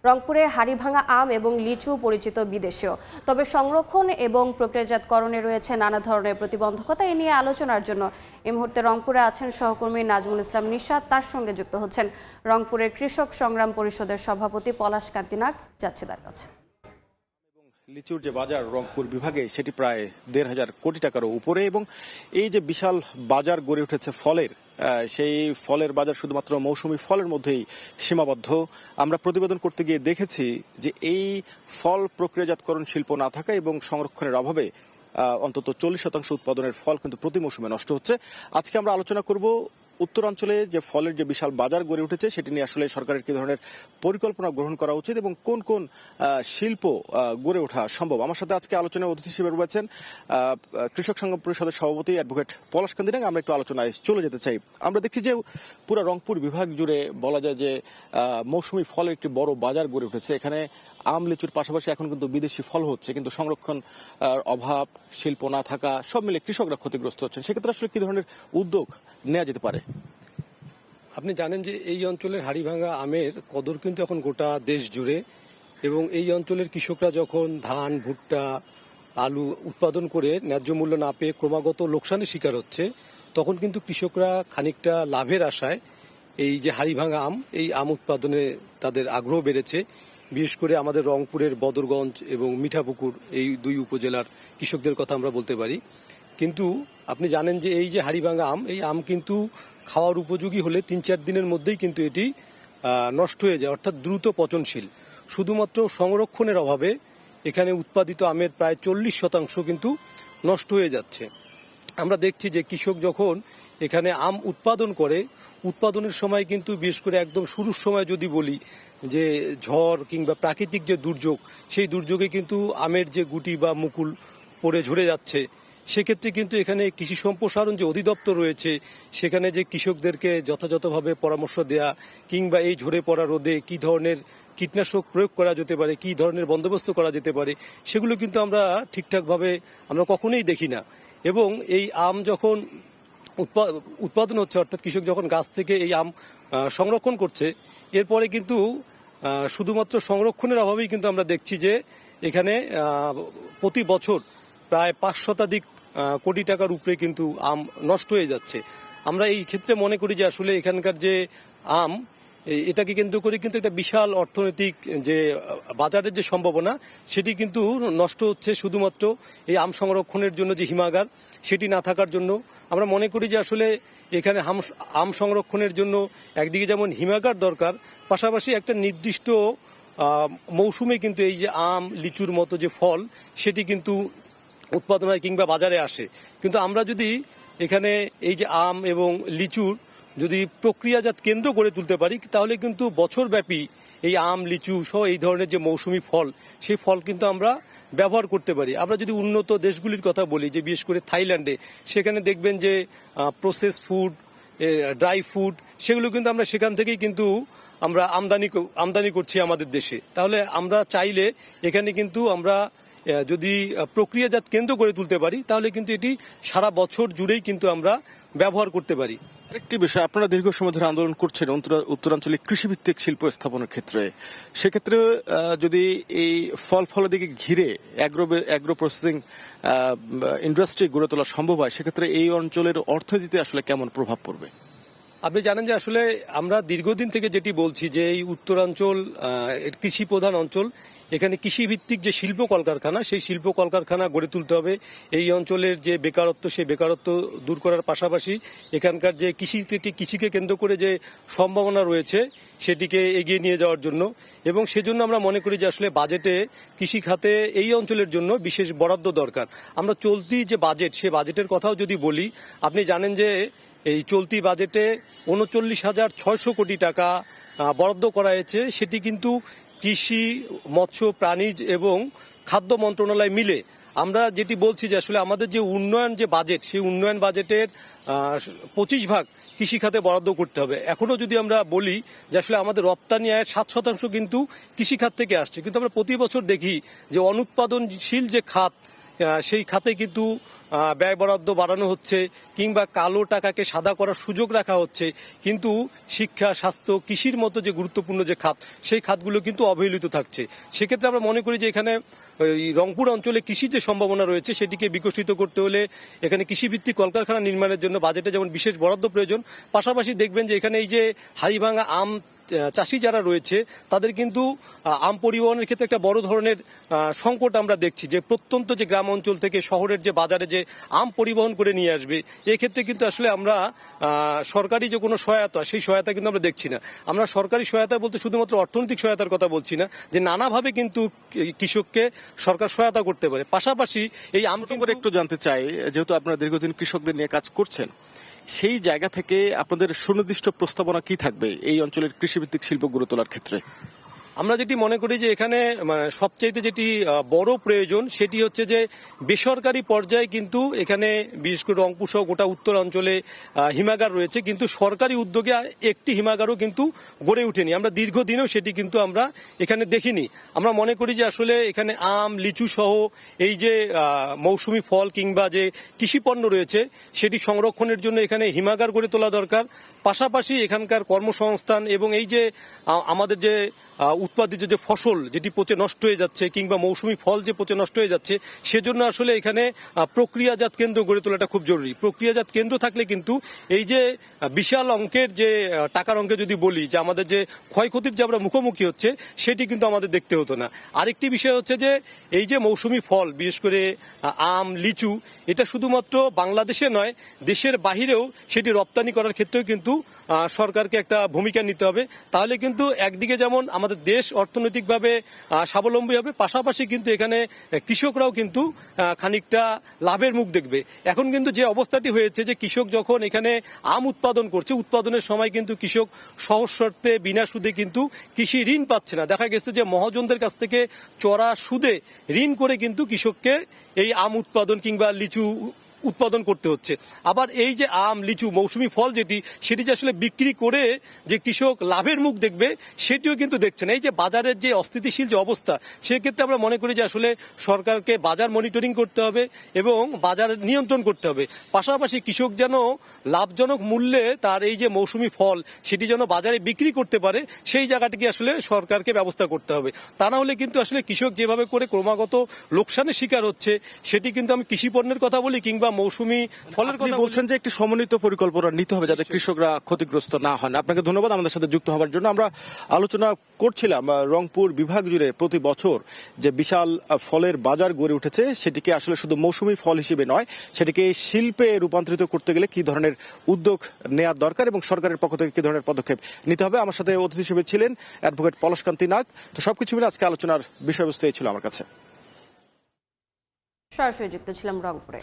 রংপুরে হাড়িভাঙা আম এবং লিচু পরিচিত বিদেশীয়, তবে সংরক্ষণ এবং প্রক্রিয়াজাতকরণে রয়েছে নানা ধরনের প্রতিবন্ধকতা। এ নিয়ে আলোচনার জন্য এই মুহূর্তে রংপুরে আছেন সহকর্মী নাজমুল ইসলাম নিশাত, তার সঙ্গে যুক্ত হচ্ছেন রংপুরের কৃষক সংগ্রাম পরিষদের সভাপতি পলাশ কান্তি নাগ। যাচ্ছে তার কাছে। লিচুর যে বাজার রংপুর বিভাগে সেটি প্রায় ১,৫০০ কোটি টাকারও উপরে, এবং এই যে বিশাল বাজার গড়ে উঠেছে ফলের, সেই ফলের বাজার শুধুমাত্র মৌসুমী ফলের মধ্যেই সীমাবদ্ধ। আমরা প্রতিবেদন করতে গিয়ে দেখেছি যে এই ফল প্রক্রিয়াজাতকরণ শিল্প না থাকা এবং সংরক্ষণের অভাবে অন্তত 40% উৎপাদনের ফল কিন্তু প্রতি মৌসুমে নষ্ট হচ্ছে। আজকে আমরা আলোচনা করব উত্তরাঞ্চলে যে ফলের যে বিশাল বাজার গড়ে উঠেছে সেটি নিয়ে আসলে সরকারের কি ধরনের পরিকল্পনা গ্রহণ করা উচিত এবং কোন কোন শিল্প গড়ে ওঠা সম্ভব। আমার সাথে আজকে আলোচনায় অতিথি হিসেবে রয়েছেন কৃষক সংগ্রাম পরিষদের সভাপতি অ্যাডভোকেট পলাশ কান্তি নাগ। আমরা একটু আলোচনায় চলে যেতে চাই। আমরা দেখছি যে পুরো রংপুর বিভাগ জুড়ে বলা যায় যে মৌসুমী ফলের একটি বড় বাজার গড়ে উঠেছে। এখানে আম লিচুর পাশাপাশি এখন কিন্তু বিদেশি ফল হচ্ছে, কিন্তু সংরক্ষণ অভাব, শিল্প না থাকা সব মিলে কৃষকরা ক্ষতিগ্রস্ত হচ্ছেন। সেক্ষেত্রে আসলে কি ধরনের উদ্যোগ নেওয়া যেতে পারে? আপনি জানেন যে এই অঞ্চলের হাড়িভাঙা আমের কদর কিন্তু এখন গোটা দেশ জুড়ে, এবং এই অঞ্চলের কৃষকরা যখন ধান, ভুট্টা, আলু উৎপাদন করে ন্যায্য মূল্য না পেয়ে ক্রমাগত লোকসানের শিকার হচ্ছে, তখন কিন্তু কৃষকরা খানিকটা লাভের আশায় এই যে হাড়িভাঙা আম, এই আম উৎপাদনে তাদের আগ্রহ বেড়েছে। বিশেষ করে আমাদের রংপুরের বদরগঞ্জ এবং মিঠাপুকুর এই দুই উপজেলার কৃষকদের কথা আমরা বলতে পারি। কিন্তু আপনি জানেন যে এই যে হাড়িভাঙা আম, এই আম কিন্তু খাওয়ার উপযোগী হলে ৩-৪ দিনের মধ্যেই কিন্তু এটি নষ্ট হয়ে যায়, অর্থাৎ দ্রুত পচনশীল। শুধুমাত্র সংরক্ষণের অভাবে এখানে উৎপাদিত আমের প্রায় 40% কিন্তু নষ্ট হয়ে যাচ্ছে। আমরা দেখছি যে কৃষক যখন এখানে আম উৎপাদন করে, উৎপাদনের সময় কিন্তু বিশেষ করে একদম শুরুর সময় যদি বলি যে ঝড় কিংবা প্রাকৃতিক যে দুর্যোগ, সেই দুর্যোগে কিন্তু আমের যে গুটি বা মুকুল পড়ে ঝরে যাচ্ছে। সেক্ষেত্রে কিন্তু এখানে কৃষি সম্প্রসারণ যে অধিদপ্তর রয়েছে, সেখানে যে কৃষকদেরকে যথাযথভাবে পরামর্শ দেয়া কিংবা এই ঝরে পড়া রোদে কি ধরনের কীটনাশক প্রয়োগ করা যেতে পারে, কি ধরনের বন্দোবস্ত করা যেতে পারে, সেগুলো কিন্তু আমরা ঠিকঠাকভাবে আমরা কখনোই দেখি না। এবং এই আম যখন উৎপাদন হচ্ছে, অর্থাৎ কৃষক যখন গাছ থেকে এই আম সংরক্ষণ করছে, এরপরে কিন্তু শুধুমাত্র সংরক্ষণের অভাবেই কিন্তু আমরা দেখছি যে এখানে প্রতি বছর প্রায় ৫ কোটি টাকার উপরে কিন্তু আম নষ্ট হয়ে যাচ্ছে। আমরা এই ক্ষেত্রে মনে করি যে আসলে এখানকার যে আম, এটাকে কেন্দ্র করে কিন্তু একটা বিশাল অর্থনৈতিক যে বাজারের যে সম্ভাবনা, সেটি কিন্তু নষ্ট হচ্ছে শুধুমাত্র এই আম সংরক্ষণের জন্য যে হিমাগার, সেটি না থাকার জন্য। আমরা মনে করি যে আসলে এখানে আম সংরক্ষণের জন্য একদিকে যেমন হিমাগার দরকার, পাশাপাশি একটা নির্দিষ্ট মৌসুমে কিন্তু এই যে আম, লিচুর মতো যে ফল, সেটি কিন্তু উৎপাদন হয় কিংবা বাজারে আসে। কিন্তু আমরা যদি এখানে এই যে আম এবং লিচুর যদি প্রক্রিয়াজাত কেন্দ্র গড়ে তুলতে পারি, তাহলে কিন্তু বছরব্যাপী এই আম, লিচু সহ এই ধরনের যে মৌসুমি ফল, সেই ফল কিন্তু আমরা ব্যবহার করতে পারি। আমরা যদি উন্নত দেশগুলির কথা বলি, যে বিশেষ করে থাইল্যান্ডে, সেখানে দেখবেন যে প্রসেস ফুড, ড্রাই ফুড, সেগুলো কিন্তু আমরা সেখান থেকেই কিন্তু আমরা আমদানি করছি আমাদের দেশে। তাহলে আমরা চাইলে এখানে কিন্তু আমরা যদি প্রক্রিয়াজাত কেন্দ্র গড়ে তুলতে পারি, তাহলে কিন্তু এটি সারা বছর জুড়েই কিন্তু আমরা ব্যবহার করতে পারি। আরেকটি বিষয়, আপনারা দীর্ঘ সময় ধরে আন্দোলন করছেন উত্তরাঞ্চলে কৃষিভিত্তিক শিল্প স্থাপনের ক্ষেত্রে। সেক্ষেত্রে যদি এই ফলদিকে ঘিরে অ্যাগ্রো প্রসেসিং ইন্ডাস্ট্রি গড়ে তোলা সম্ভব হয়, সেক্ষেত্রে এই অঞ্চলের অর্থনীতিতে আসলে কেমন প্রভাব পড়বে? আপনি জানেন যে আসলে আমরা দীর্ঘদিন থেকে যেটি বলছি যে এই উত্তরাঞ্চল কৃষি প্রধান অঞ্চল, এখানে কৃষিভিত্তিক যে শিল্প কলকারখানা, সেই শিল্প কলকারখানা গড়ে তুলতে হবে। এই অঞ্চলের যে বেকারত্ব, সেই বেকারত্ব দূর করার পাশাপাশি এখানকার যে কৃষিকে কেন্দ্র করে যে সম্ভাবনা রয়েছে, সেটিকে এগিয়ে নিয়ে যাওয়ার জন্য। এবং সেজন্য আমরা মনে করি যে আসলে বাজেটে কৃষি খাতে এই অঞ্চলের জন্য বিশেষ বরাদ্দ দরকার। আমরা চলতি যে বাজেট, সে বাজেটের কথাও যদি বলি, আপনি জানেন যে এই চলতি বাজেটে ৩৯,৬০০ কোটি টাকা বরাদ্দ করা হয়েছে। সেটি কিন্তু কৃষি, মৎস্য, প্রাণীজ এবং খাদ্য মন্ত্রণালয় মিলে। আমরা যেটি বলছি যে আসলে আমাদের যে উন্নয়ন যে বাজেট, সেই উন্নয়ন বাজেটের 25% কৃষি খাতে বরাদ্দ করতে হবে। এখনো যদি আমরা বলি যে আসলে আমাদের রপ্তানি আয়ের 7% কিন্তু কৃষি খাত থেকে আসছে, কিন্তু আমরা প্রতি বছর দেখি যে অনুৎপাদনশীল যে খাত, সেই খাতে কিন্তু ব্যয় বরাদ্দ বাড়ানো হচ্ছে কিংবা কালো টাকাকে সাদা করার সুযোগ রাখা হচ্ছে, কিন্তু শিক্ষা, স্বাস্থ্য, কৃষির মতো যে গুরুত্বপূর্ণ যে খাত, সেই খাতগুলো কিন্তু অবহেলিত থাকছে। সেক্ষেত্রে আমরা মনে করি যে এখানে এই রংপুর অঞ্চলে কৃষির যে সম্ভাবনা রয়েছে সেটিকে বিকশিত করতে হলে এখানে কৃষিভিত্তিক কলকারখানা নির্মাণের জন্য বাজেটে যেমন বিশেষ বরাদ্দ প্রয়োজন, পাশাপাশি দেখবেন যে এখানে এই যে হাড়িভাঙা আম চাষি যারা রয়েছে তাদের কিন্তু আম পরিবহনের ক্ষেত্রে একটা বড় ধরনের সংকট আমরা দেখছি, যে প্রত্যন্ত যে গ্রাম অঞ্চল থেকে শহরের যে বাজারে যে আম পরিবহন করে নিয়ে আসবে, এক্ষেত্রে কিন্তু আসলে আমরা সরকারি যে কোনো সহায়তা, সেই সহায়তা কিন্তু আমরা দেখছি না। আমরা সরকারি সহায়তা বলতে শুধুমাত্র অর্থনৈতিক সহায়তার কথা বলছি না, যে নানাভাবে কিন্তু কৃষককে সরকার সহায়তা করতে পারে। পাশাপাশি এই আম করে একটু জানতে চাই, যেহেতু আপনারা দীর্ঘদিন কৃষকদের নিয়ে কাজ করছেন, সেই জায়গা থেকে আপনাদের সুনির্দিষ্ট প্রস্তাবনা কি থাকবে এই অঞ্চলের কৃষিভিত্তিক শিল্প গড়ে তোলার ক্ষেত্রে? আমরা যেটি মনে করি যে এখানে সবচাইতে যেটি বড় প্রয়োজন সেটি হচ্ছে যে বেসরকারি পর্যায়ে কিন্তু এখানে বিশেষ করে রংপুর সহ গোটা উত্তর অঞ্চলে হিমাগার রয়েছে, কিন্তু সরকারি উদ্যোগে একটি হিমাগারও কিন্তু গড়ে ওঠেনি। আমরা দীর্ঘদিনেও সেটি কিন্তু আমরা এখানে দেখিনি। আমরা মনে করি যে আসলে এখানে আম, লিচু সহ এই যে মৌসুমি ফল কিংবা যে কৃষিপণ্য রয়েছে সেটি সংরক্ষণের জন্য এখানে হিমাগার গড়ে তোলা দরকার। পাশাপাশি এখানকার কর্মসংস্থান এবং এই যে আমাদের যে উৎপাদিত যে ফসল যেটি পচে নষ্ট হয়ে যাচ্ছে কিংবা মৌসুমি ফল যে পচে নষ্ট হয়ে যাচ্ছে, সেজন্য আসলে এখানে প্রক্রিয়াজাত কেন্দ্র গড়ে তোলাটা খুব জরুরি। প্রক্রিয়াজাত কেন্দ্র থাকলে কিন্তু এই যে বিশাল অঙ্কের যে টাকার অঙ্কে যদি বলি যে আমাদের যে ক্ষয়ক্ষতির যে আমরা মুখোমুখি হচ্ছে সেটি কিন্তু আমাদের দেখতে হতো না। আরেকটি বিষয় হচ্ছে যে এই যে মৌসুমি ফল বিশেষ করে আম, লিচু, এটা শুধুমাত্র বাংলাদেশে নয়, দেশের বাহিরেও সেটি রপ্তানি করার ক্ষেত্রেও কিন্তু সরকারকে একটা ভূমিকা নিতে হবে। তাহলে কিন্তু একদিকে যেমন আমাদের দেশ অর্থনৈতিকভাবে স্বাবলম্বী হবে, পাশাপাশি কিন্তু এখানে কৃষকরাও কিন্তু খানিকটা লাভের মুখ দেখবে। এখন কিন্তু যে অবস্থাটি হয়েছে যে কৃষক যখন এখানে আম উৎপাদন করছে, উৎপাদনের সময় কিন্তু কৃষক সহজ শর্তে বিনা সুদে কিন্তু কৃষি ঋণ পাচ্ছে না। দেখা গেছে যে মহাজনদের কাছ থেকে চড়া সুদে ঋণ করে কিন্তু কৃষককে এই আম উৎপাদন কিংবা লিচু উৎপাদন করতে হচ্ছে। আবার এই যে আম, লিচু, মৌসুমি ফল সেটি যে আসলে বিক্রি করে যে কৃষক লাভের মুখ দেখবে সেটিও কিন্তু দেখছে না। এই যে বাজারের যে অস্থিতিশীল যে অবস্থা, সেক্ষেত্রে আমরা মনে করি যে আসলে সরকারকে বাজার মনিটরিং করতে হবে এবং বাজার নিয়ন্ত্রণ করতে হবে। পাশাপাশি কৃষক যেন লাভজনক মূল্যে তার এই যে মৌসুমি ফল সেটি যেন বাজারে বিক্রি করতে পারে, সেই জায়গাটিকে আসলে সরকারকে ব্যবস্থা করতে হবে। তা না হলে কিন্তু আসলে কৃষক যেভাবে করে ক্রমাগত লোকসানের শিকার হচ্ছে, সেটি কিন্তু আমি কৃষি পণ্যের কথা বলি কিংবা মৌসুমি ফলের কথা বলছেন যে একটি সমন্বিত পরিকল্পনা নিতে হবে যাতে কৃষকরা ক্ষতিগ্রস্ত না হন। আপনাকে ধন্যবাদ আমাদের সাথে যুক্ত হওয়ার জন্য। আমরা আলোচনা করছিলাম রংপুর বিভাগ জুড়ে প্রতি বছর যে বিশাল ফলের বাজার গড়ে উঠেছে, সেটিকে আসলে শুধু মৌসুমি ফল হিসেবে নয়, সেটিকে শিল্পে রূপান্তরিত করতে গেলে কি ধরনের উদ্যোগ নেওয়ার দরকার এবং সরকারের পক্ষ থেকে কি ধরনের পদক্ষেপ নিতে হবে। আমার সাথে অতিথি হিসেবে ছিলেন অ্যাডভোকেট পলাশকান্তি নাগ। তো সবকিছু মিলে আজকে আলোচনার বিষয়বস্তু এই ছিল আমার কাছে। সরাসরি যুক্ত ছিলাম রংপুরে।